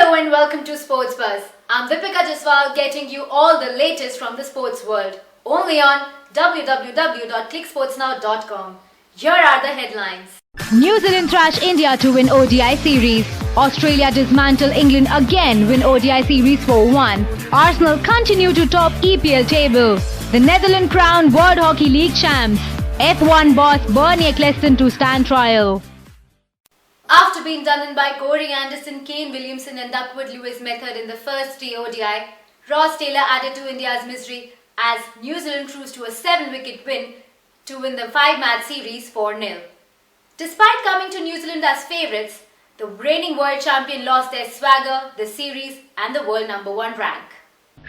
Hello and welcome to Sports Buzz. I'm Deepika Jaswal getting you all the latest from the sports world. Only on www.clicksportsnow.com. Here are the headlines. New Zealand thrash India to win ODI series. Australia dismantle England again, win ODI series 4-1. Arsenal continue to top EPL table. The Netherlands crown World Hockey League champs. F1 boss Bernie Ecclestone to stand trial. After being done in by Corey Anderson, Kane Williamson and Duckworth Lewis method in the first ODI, Ross Taylor added to India's misery as New Zealand cruised to a 7-wicket win to win the 5-match series 4-0. Despite coming to New Zealand as favourites, the reigning world champion lost their swagger, the series and the world #1 rank.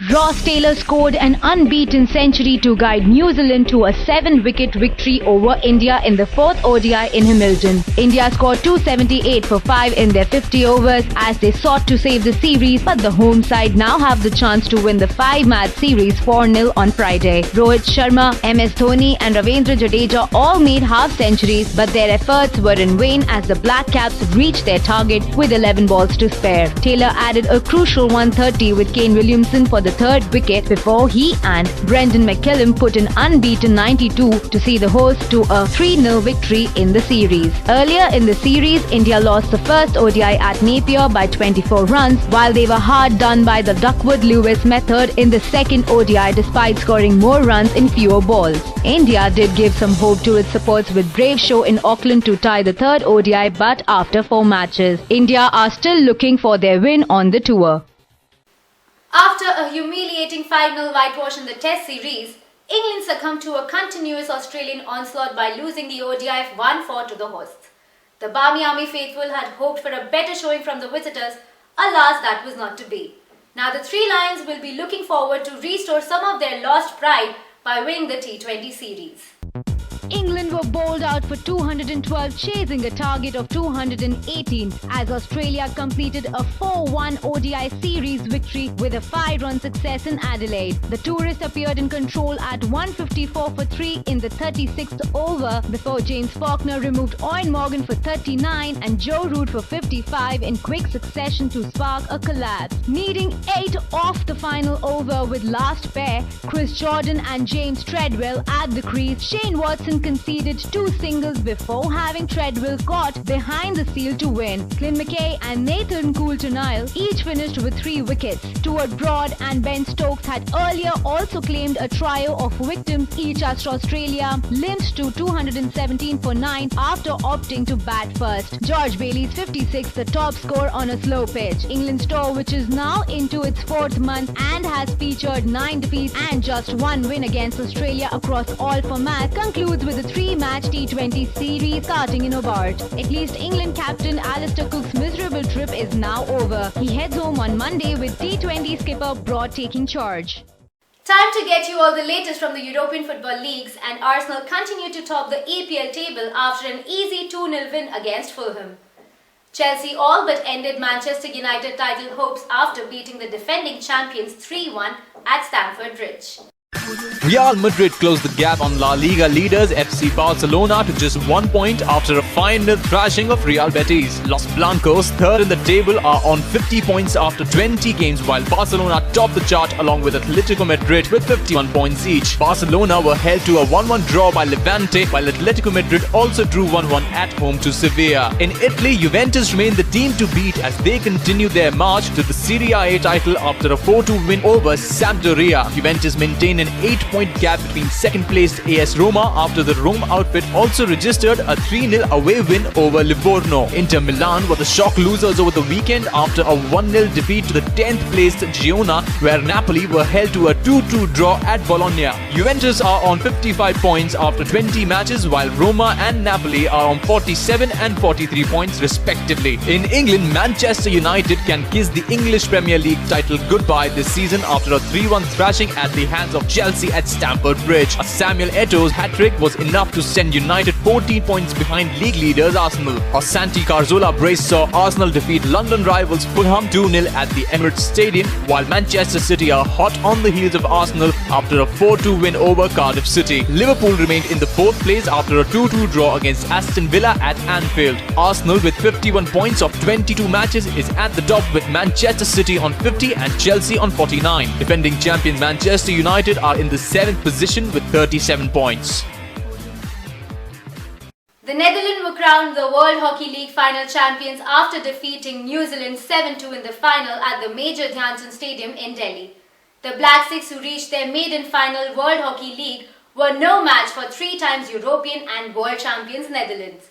Ross Taylor scored an unbeaten century to guide New Zealand to a 7-wicket victory over India in the 4th ODI in Hamilton. India scored 278 for 5 in their 50 overs as they sought to save the series, but the home side now have the chance to win the 5-match series 4-0 on Friday. Rohit Sharma, MS Dhoni and Ravindra Jadeja all made half-centuries, but their efforts were in vain as the Black Caps reached their target with 11 balls to spare. Taylor added a crucial 130 with Kane Williamson for the 3rd wicket before he and Brendan McCullum put an unbeaten 92 to see the hosts to a 3-0 victory in the series. Earlier in the series, India lost the first ODI at Napier by 24 runs, while they were hard done by the Duckworth-Lewis method in the 2nd ODI despite scoring more runs in fewer balls. India did give some hope to its supports with brave show in Auckland to tie the 3rd ODI, but after 4 matches, India are still looking for their win on the tour. After a humiliating 5-0 whitewash in the Test series, England succumbed to a continuous Australian onslaught by losing the ODI 1-4 to the hosts. The Barmy Army faithful had hoped for a better showing from the visitors, alas that was not to be. Now the Three Lions will be looking forward to restore some of their lost pride by winning the T20 series. England were bowled out for 212, chasing a target of 218 as Australia completed a 4-1 ODI series victory with a 5-run success in Adelaide. The tourists appeared in control at 154 for 3 in the 36th over before James Faulkner removed Eoin Morgan for 39 and Joe Root for 55 in quick succession to spark a collapse. Needing 8 off the final over with last pair, Chris Jordan and James Treadwell at the crease, Shane Watson conceded 2 singles before having Treadwell caught behind the seal to win. Clint McKay and Nathan Coulter-Nile each finished with 3 wickets. Stuart Broad and Ben Stokes had earlier also claimed a trio of victims each as Australia limped to 217 for 9 after opting to bat first. George Bailey's 56 the top score on a slow pitch. England's tour, which is now into its 4th month and has featured 9 defeats and just 1 win against Australia across all formats, concludes with a 3-match T20 series starting in Hobart. At least England captain Alistair Cook's miserable trip is now over. He heads home on Monday with T20 skipper Broad taking charge. Time to get you all the latest from the European football leagues, and Arsenal continue to top the EPL table after an easy 2-0 win against Fulham. Chelsea all but ended Manchester United title hopes after beating the defending champions 3-1 at Stamford Bridge. Real Madrid closed the gap on La Liga leaders FC Barcelona to just 1 point after a 5-0 thrashing of Real Betis. Los Blancos, 3rd in the table, are on 50 points after 20 games, while Barcelona top the chart along with Atletico Madrid with 51 points each. Barcelona were held to a 1-1 draw by Levante, while Atletico Madrid also drew 1-1 at home to Sevilla. In Italy, Juventus remain the team to beat as they continue their march to the Serie A title after a 4-2 win over Sampdoria. Juventus maintain an 8-point gap between second-placed AS Roma after the Rome outfit also registered a 3-0 away win over Livorno. Inter Milan were the shock losers over the weekend after a 1-0 defeat to the 10th-placed Girona, where Napoli were held to a 2-2 draw at Bologna. Juventus are on 55 points after 20 matches, while Roma and Napoli are on 47 and 43 points respectively. In England, Manchester United can kiss the English Premier League title goodbye this season after a 3-1 thrashing at the hands of Chelsea at Stamford Bridge. A Samuel Eto'o's hat-trick was enough to send United 14 points behind league leaders Arsenal. A Santi Cazorla brace saw Arsenal defeat London rivals Fulham 2-0 at the Emirates Stadium, while Manchester City are hot on the heels of Arsenal after a 4-2 win over Cardiff City. Liverpool remained in the fourth place after a 2-2 draw against Aston Villa at Anfield. Arsenal, with 51 points of 22 matches, is at the top with Manchester City on 50 and Chelsea on 49. Defending champions Manchester United are in the 7th position with 37 points. The Netherlands were crowned the World Hockey League final champions after defeating New Zealand 7-2 in the final at the Major Dhyan Chand Stadium in Delhi. The Black Six, who reached their maiden final World Hockey League, were no match for 3 times European and world champions Netherlands.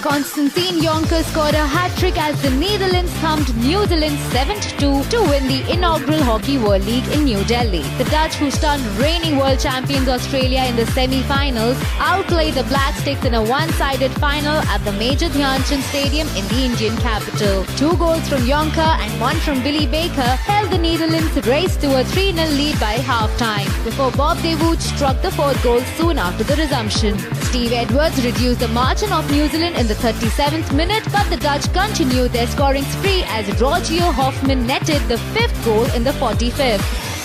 Konstantin Jonker scored a hat-trick as the Netherlands thumped New Zealand 7-2 to win the inaugural Hockey World League in New Delhi. The Dutch, who stunned reigning world champions Australia in the semi-finals, outplayed the Black Sticks in a one-sided final at the Major Dhyan Chand Stadium in the Indian capital. 2 goals from Jonker and 1 from Billy Baker held the Netherlands race to a 3-0 lead by half-time, before Bob de Voet struck the 4th goal soon after the resumption. Steve Edwards reduced the margin of New Zealand in the 37th minute, but the Dutch continued their scoring spree as Rogier Hoffman netted the 5th goal in the 45th.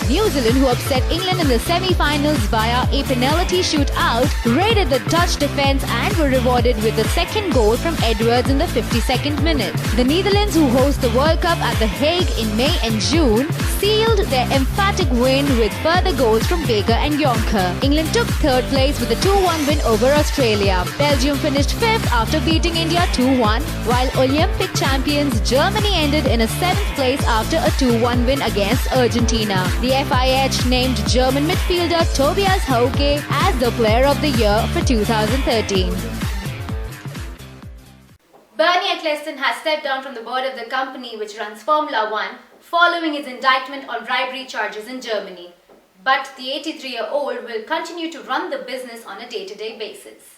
New Zealand, who upset England in the semi-finals via a penalty shootout, raided the Dutch defence and were rewarded with the 2nd goal from Edwards in the 52nd minute. The Netherlands, who host the World Cup at The Hague in May and June, sealed their emphatic win with further goals from Baker and Jonker. England took 3rd place with a 2-1 win over Australia. Belgium finished 5th after beating India 2-1, while Olympic champions Germany ended in a 7th place after a 2-1 win against Argentina. The FIH named German midfielder Tobias Hauke as the Player of the Year for 2013. Bernie Eccleston has stepped down from the board of the company which runs Formula One following his indictment on bribery charges in Germany. But the 83-year-old will continue to run the business on a day-to-day basis.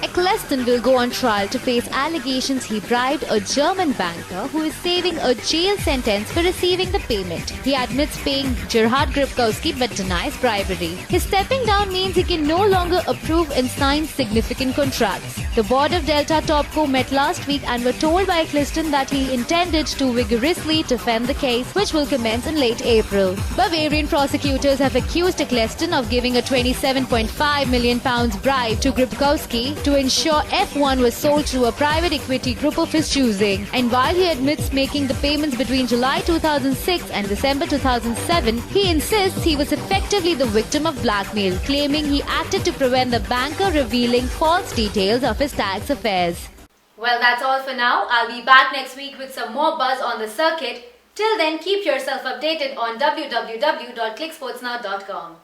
Eccleston will go on trial to face allegations he bribed a German banker who is serving a jail sentence for receiving the payment. He admits paying Gerhard Gripkowski but denies bribery. His stepping down means he can no longer approve and sign significant contracts. The board of Delta Topco met last week and were told by Eccleston that he intended to vigorously defend the case, which will commence in late April. Bavarian prosecutors have accused Eccleston of giving a £27.5 million bribe to Gripkowski to ensure F1 was sold to a private equity group of his choosing. And while he admits making the payments between July 2006 and December 2007, he insists he was effectively the victim of blackmail, claiming he acted to prevent the banker revealing false details of his tax affairs. Well, that's all for now. I'll be back next week with some more buzz on the circuit. Till then, keep yourself updated on www.clicksportsnow.com.